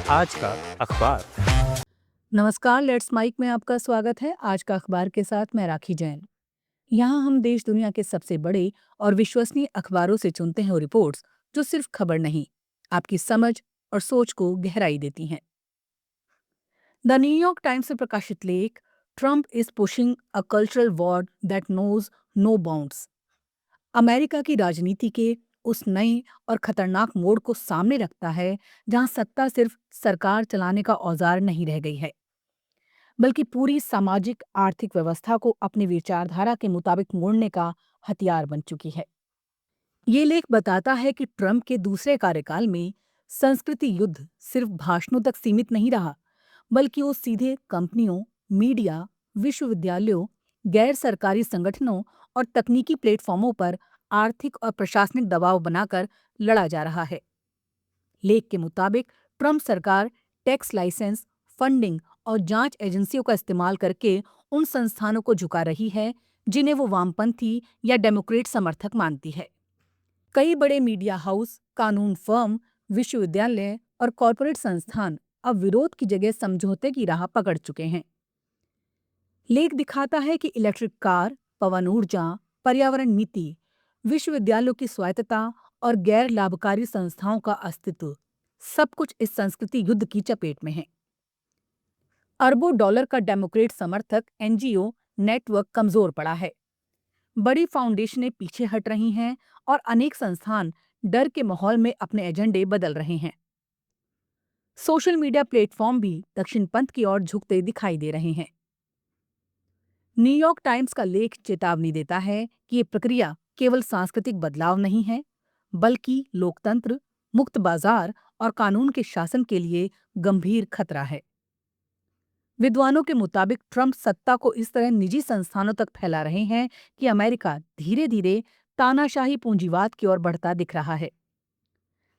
आज का अखबार। नमस्कार, लेट्स माइक में आपका स्वागत है। आज का अखबार के साथ मैं राखी जैन। यहाँ हम देश दुनिया के सबसे बड़े और विश्वसनीय अखबारों से चुनते हैं वो रिपोर्ट्स जो सिर्फ खबर नहीं, आपकी समझ और सोच को गहराई देती हैं। द न्यूयॉर्क टाइम्स से प्रकाशित लेख, Trump is pushing a cultural war that knows no bounds, America की राजनीति के उस नए और खतरनाक मोड़ को सामने रखता है जहां सत्ता सिर्फ सरकार चलाने का औजार नहीं रह गई है, बल्कि पूरी सामाजिक आर्थिक व्यवस्था को अपनी विचारधारा के मुताबिक मोड़ने का हथियार बन चुकी है। ये लेख बताता है कि ट्रंप के दूसरे कार्यकाल में संस्कृति युद्ध सिर्फ भाषणों तक सीमित नहीं रहा, बल्कि वो सीधे कंपनियों, मीडिया, विश्वविद्यालयों, गैर सरकारी संगठनों और तकनीकी प्लेटफॉर्मों पर आर्थिक और प्रशासनिक दबाव बनाकर लड़ा जा रहा है। लेख के मुताबिक ट्रंप सरकार टैक्स लाइसेंस, फंडिंग और जांच एजेंसियों का इस्तेमाल करके उन संस्थानों को झुका रही है जिन्हें वो वामपंथी या डेमोक्रेट समर्थक मानती है। कई बड़े मीडिया हाउस, कानून फर्म, विश्वविद्यालय और कॉरपोरेट संस्थान अब विरोध की जगह समझौते की राह पकड़ चुके हैं। लेख दिखाता है कि इलेक्ट्रिक कार, पवन ऊर्जा, पर्यावरण नीति, विश्वविद्यालयों की स्वायत्तता और गैर लाभकारी संस्थाओं का अस्तित्व, सब कुछ इस संस्कृति युद्ध की चपेट में है। अरबों डॉलर का डेमोक्रेट समर्थक एनजीओ नेटवर्क कमजोर पड़ा है। बड़ी फाउंडेशनें पीछे हट रही हैं और अनेक संस्थान डर के माहौल में अपने एजेंडे बदल रहे हैं। सोशल मीडिया प्लेटफॉर्म भी दक्षिणपंथ की ओर झुकते दिखाई दे रहे हैं। न्यूयॉर्क टाइम्स का लेख चेतावनी देता है कि ये प्रक्रिया केवल सांस्कृतिक बदलाव नहीं है, बल्कि लोकतंत्र, मुक्त बाजार और कानून के शासन के लिए गंभीर खतरा है। विद्वानों के मुताबिक ट्रंप सत्ता को इस तरह निजी संस्थानों तक फैला रहे हैं कि अमेरिका धीरे धीरे तानाशाही पूंजीवाद की ओर बढ़ता दिख रहा है,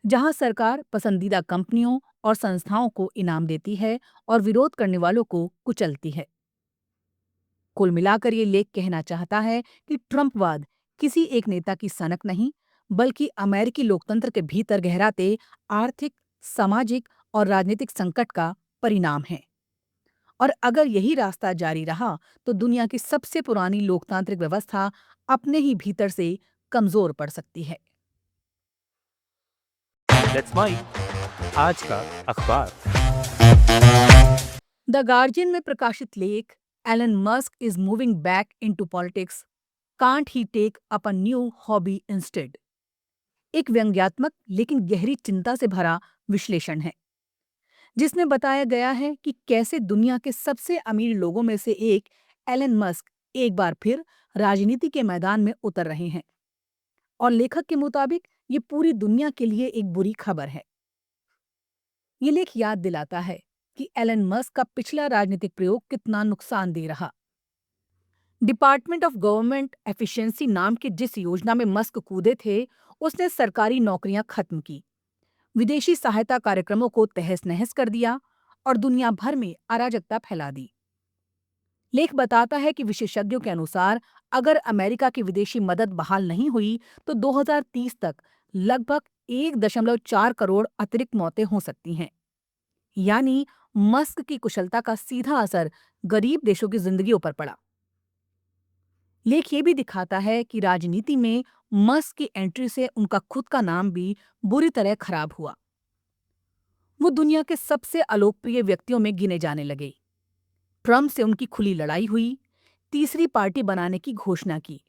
जहां सरकार पसंदीदा कंपनियों और संस्थाओं को इनाम देती है और विरोध करने वालों को कुचलती है। कुल मिलाकर ये लेख कहना चाहता है कि ट्रंपवाद किसी एक नेता की सनक नहीं, बल्कि अमेरिकी लोकतंत्र के भीतर गहराते आर्थिक, सामाजिक और राजनीतिक संकट का परिणाम है। और अगर यही रास्ता जारी रहा तो दुनिया की सबसे पुरानी लोकतांत्रिक व्यवस्था अपने ही भीतर से कमजोर पड़ सकती है। Let's mic. आज का अखबार। द गार्जियन में प्रकाशित लेख, Elon Musk is moving back into politics, can't he take up a new hobby instead, एक व्यंग्यात्मक लेकिन गहरी चिंता से भरा विश्लेषण है, जिसमें बताया गया है कि कैसे दुनिया के सबसे अमीर लोगों में से एक एलन मस्क एक बार फिर राजनीति के मैदान में उतर रहे हैं। और लेखक के मुताबिक ये पूरी दुनिया के लिए एक बुरी खबर है। ये लेख याद दिलाता है कि एलन मस्क का पिछला राजनीतिक प्रयोग कितना नुकसानदेह रहा। डिपार्टमेंट ऑफ गवर्नमेंट एफिशिएंसी नाम की जिस योजना में मस्क कूदे थे, उसने सरकारी नौकरियां खत्म की, विदेशी सहायता कार्यक्रमों को तहस नहस कर दिया और दुनिया भर में अराजकता फैला दी। लेख बताता है कि विशेषज्ञों के अनुसार अगर अमेरिका की विदेशी मदद बहाल नहीं हुई तो 2030 तक लगभग 1.4 करोड़ अतिरिक्त मौतें हो सकती हैं। यानी मस्क की कुशलता का सीधा असर गरीब देशों की जिंदगियों पर पड़ा। लेख ये भी दिखाता है कि राजनीति में मस्क की एंट्री से उनका खुद का नाम भी बुरी तरह खराब हुआ। वो दुनिया के सबसे अलोकप्रिय व्यक्तियों में गिने जाने लगे। ट्रंप से उनकी खुली लड़ाई हुई, तीसरी पार्टी बनाने की घोषणा की,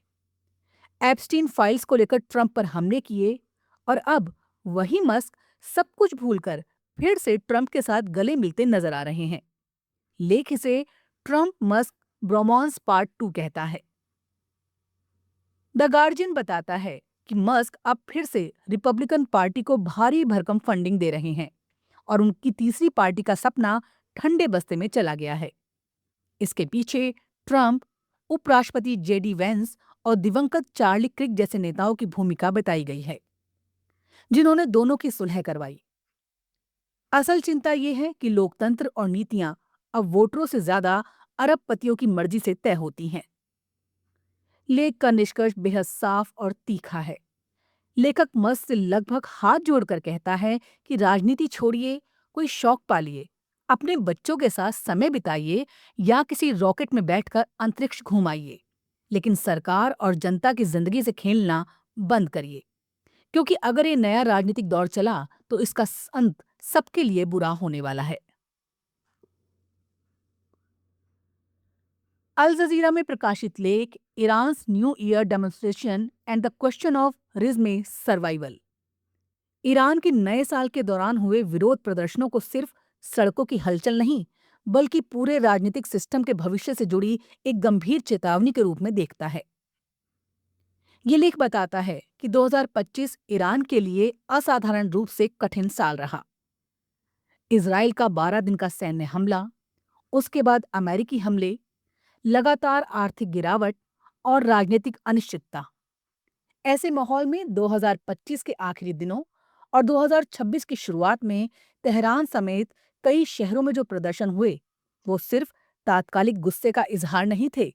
एप्स्टीन फाइल्स को लेकर ट्रंप पर हमले किए और अब वही मस्क सब कुछ भूलकर फिर से ट्रंप के साथ गले मिलते नजर आ रहे हैं। लेख इसे ट्रंप मस्क ब्रोमांस पार्ट 2 कहता है। द गार्जियन बताता है कि मस्क अब फिर से रिपब्लिकन पार्टी को भारी भरकम फंडिंग दे रहे हैं और उनकी तीसरी पार्टी का सपना ठंडे बस्ते में चला गया है। इसके पीछे ट्रंप, उपराष्ट्रपति जेडी वेंस और दिवंगत चार्ली क्रिक जैसे नेताओं की भूमिका बताई गई है, जिन्होंने दोनों की सुलह करवाई। असल चिंता यह है कि लोकतंत्र और नीतियां अब वोटरों से ज्यादा अरबपतियों की मर्जी से तय होती हैं। लेख का निष्कर्ष बेहद साफ और तीखा है। लेखक मस्क से लगभग हाथ जोड़कर कहता है कि राजनीति छोड़िए, कोई शौक पालिए, अपने बच्चों के साथ समय बिताइए या किसी रॉकेट में बैठकर अंतरिक्ष घूमाइए, लेकिन सरकार और जनता की जिंदगी से खेलना बंद करिए, क्योंकि अगर ये नया राजनीतिक दौर चला तो इसका अंत सबके लिए बुरा होने वाला है। अल जजीरा में प्रकाशित लेख Iran's new year demonstration and the question of regime survival. Iran के नए साल के दौरान हुए विरोध प्रदर्शनों को सिर्फ सड़कों की हलचल नहीं, बल्कि पूरे राजनीतिक सिस्टम के भविष्य से जुड़ी एक गंभीर चेतावनी के रूप में देखता है। ये लेख बताता है कि 2025 ईरान के लिए असाधारण रूप से कठिन साल रहा। इजराइल का 12 दिन का सैन्य हमला, उसके बाद अमेरिकी हमले, लगातार आर्थिक गिरावट और राजनीतिक अनिश्चितता। ऐसे माहौल में 2025 के आखिरी दिनों और 2026 की शुरुआत में तेहरान समेत कई शहरों में जो प्रदर्शन हुए, वो सिर्फ तात्कालिक गुस्से का इजहार नहीं थे,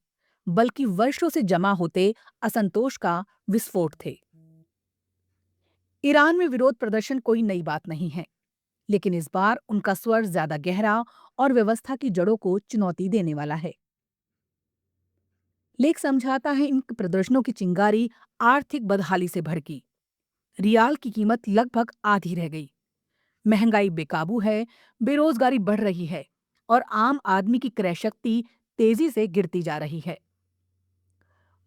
बल्कि वर्षों से जमा होते असंतोष का विस्फोट थे। ईरान में विरोध प्रदर्शन कोई नई बात नहीं है, लेकिन इस बार उनका स्वर ज्यादा गहरा और व्यवस्था की जड़ों को चुनौती देने वाला है। लेख समझाता है इन प्रदर्शनों की चिंगारी आर्थिक बदहाली से भड़की। रियाल की कीमत लगभग आधी रह गई, महंगाई बेकाबू है, बेरोजगारी बढ़ रही है और आम आदमी की क्रय शक्ति तेजी से गिरती जा रही है।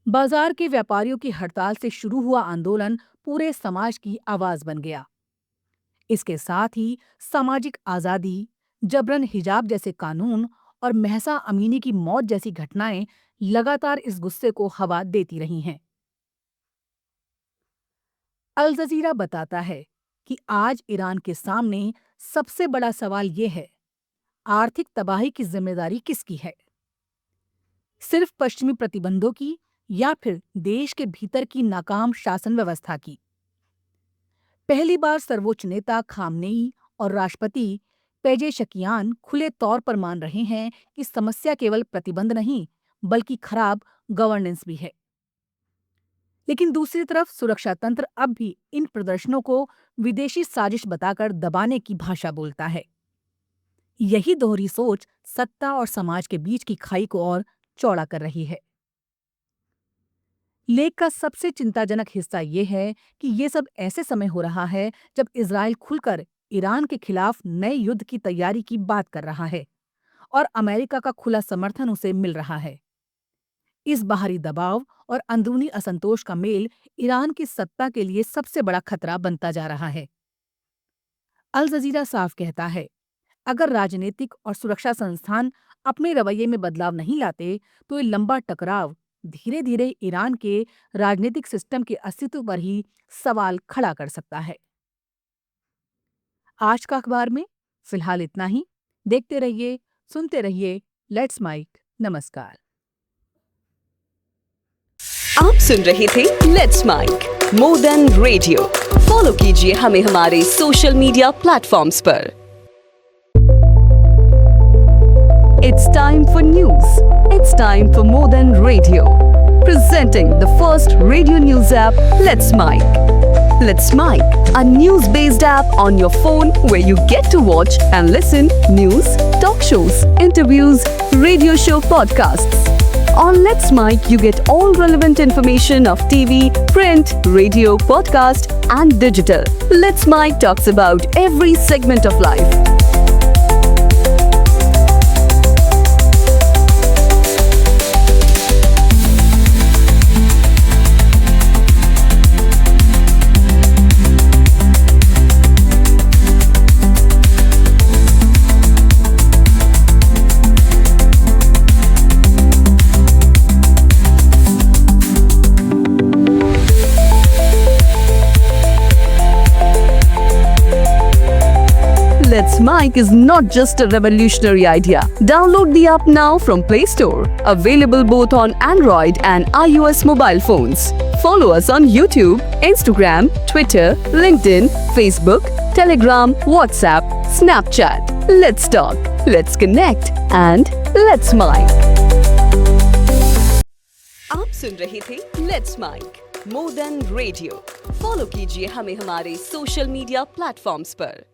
बाजार के व्यापारियों की हड़ताल से शुरू हुआ आंदोलन पूरे समाज की आवाज बन गया। इसके साथ ही सामाजिक आजादी, जबरन हिजाब जैसे कानून और महसा अमीनी की मौत जैसी घटनाएं लगातार इस गुस्से को हवा देती रही हैं। अल जजीरा बताता है कि आज ईरान के सामने सबसे बड़ा सवाल ये है, आर्थिक तबाही की जिम्मेदारी किसकी है? सिर्फ पश्चिमी प्रतिबंधों की या फिर देश के भीतर की नाकाम शासन व्यवस्था की? पहली बार सर्वोच्च नेता खामनेई और राष्ट्रपति पेजेशकियान खुले तौर पर मान रहे हैं कि समस्या केवल प्रतिबंध नहीं, बल्कि खराब गवर्नेंस भी है। लेकिन दूसरी तरफ सुरक्षा तंत्र अब भी इन प्रदर्शनों को विदेशी साजिश बताकर दबाने की भाषा बोलता है। यही दोहरी सोच सत्ता और समाज के बीच की खाई को और चौड़ा कर रही है। लेख का सबसे चिंताजनक हिस्सा ये है कि ये सब ऐसे समय हो रहा है जब इजराइल खुलकर ईरान के खिलाफ नए युद्ध की तैयारी की बात कर रहा है और अमेरिका का खुला समर्थन उसे मिल रहा है। इस बाहरी दबाव और अंदरूनी असंतोष का मेल ईरान की सत्ता के लिए सबसे बड़ा खतरा बनता जा रहा है। अल जजीरा साफ कहता है, अगर राजनीतिक और सुरक्षा संस्थान अपने रवैये में बदलाव नहीं लाते तो ये लंबा टकराव धीरे धीरे ईरान के राजनीतिक सिस्टम के अस्तित्व पर ही सवाल खड़ा कर सकता है। आज का अखबार में फिलहाल इतना ही। देखते रहिए, सुनते रहिए लेट्स माइक। नमस्कार। आप सुन रहे थे let's mic more than radio. Follow कीजिए हमें हमारे सोशल मीडिया प्लेटफॉर्म्स पर। It's time for news. It's time for more than radio. Presenting the first radio news app, Let's Mic. Let's Mic, a news-based app on your phone where you get to watch and listen news, talk shows, interviews, radio show podcasts. On Let's Mic, you get all relevant information of TV, print, radio, podcast, and digital. Let's Mic talks about every segment of life. Let's Mic is not just a revolutionary idea. Download the app now from Play Store. Available both on Android and iOS mobile phones. Follow us on YouTube, Instagram, Twitter, LinkedIn, Facebook, Telegram, WhatsApp, Snapchat. Let's talk, let's connect and let's mic. आप सुन रहे थे Let's Mic More Than Radio. Follow कीजिए हमें हमारे social media platforms पर।